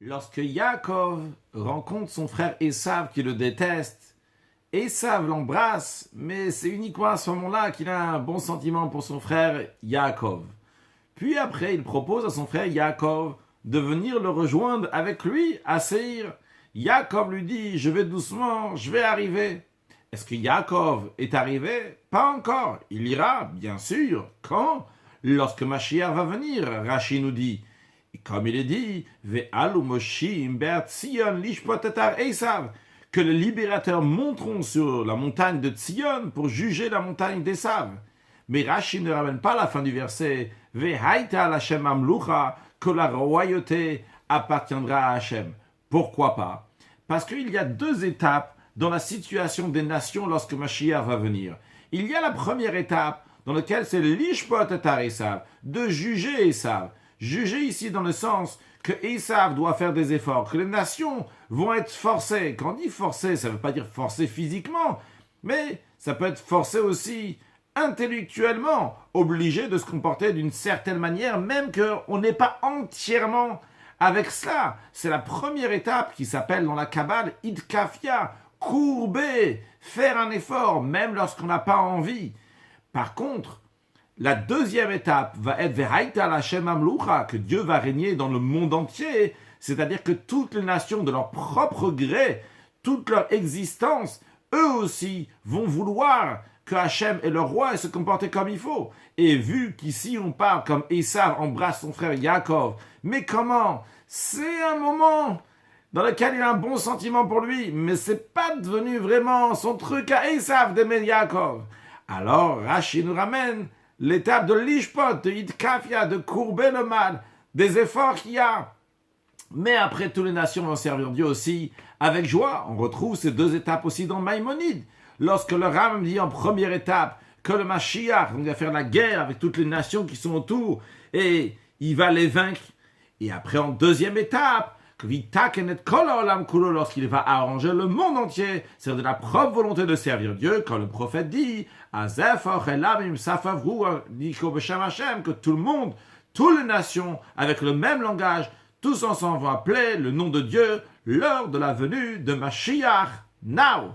Lorsque Yaakov rencontre son frère Esav qui le déteste, Esav l'embrasse, mais c'est uniquement à ce moment-là qu'il a un bon sentiment pour son frère Yaakov. Puis après, il propose à son frère Yaakov de venir le rejoindre avec lui à Seir. Yaakov lui dit « Je vais doucement, je vais arriver ». Est-ce que Yaakov est arrivé? Pas encore. Il ira, bien sûr. Quand? Lorsque Mashiach va venir, Rashi nous dit. Et comme il est dit, Ve'alu Moshim Be'at Tzion lishpot etar Esav, que les libérateurs monteront sur la montagne de Tzion pour juger la montagne d'Esav. Mais Rashi ne ramène pas la fin du verset, Ve'haïta l'Hashem amlucha, que la royauté appartiendra à Hachem. Pourquoi pas? Parce qu'il y a deux étapes dans la situation des nations lorsque Mashiach va venir. Il y a la première étape dans laquelle c'est l'ishpot etar Esav, de juger Esav. Juger ici dans le sens que Esav doit faire des efforts, que les nations vont être forcées. Quand on dit forcées, ça ne veut pas dire forcées physiquement, mais ça peut être forcé aussi intellectuellement, obligé de se comporter d'une certaine manière, même qu'on n'est pas entièrement avec cela. C'est la première étape qui s'appelle dans la Kabbale Idkafia, courber, faire un effort, même lorsqu'on n'a pas envie. Par contre, la deuxième étape va être Ve'haïta l'Hashem amlucha, que Dieu va régner dans le monde entier, c'est-à-dire que toutes les nations de leur propre gré, toute leur existence, eux aussi vont vouloir que Hachem est le roi et se comporter comme il faut. Et vu qu'ici on parle comme Esav embrasse son frère Yaakov, mais comment? C'est un moment dans lequel il a un bon sentiment pour lui, mais c'est pas devenu vraiment son truc à Esav d'aimer Yaakov. Alors Rashi nous ramène l'étape de l'ishpot, de Idkafia, de courber le mal, des efforts qu'il y a. Mais après, toutes les nations vont servir Dieu aussi avec joie. On retrouve ces deux étapes aussi dans Maïmonide. Lorsque le Ram dit en première étape que le Mashiach va faire la guerre avec toutes les nations qui sont autour et il va les vaincre. Et après, en deuxième étape, lorsqu'il va arranger le monde entier, c'est de la propre volonté de servir Dieu, quand le prophète dit que tout le monde, toutes les nations, avec le même langage, tous ensemble vont appeler le nom de Dieu lors de la venue de Mashiach. Now!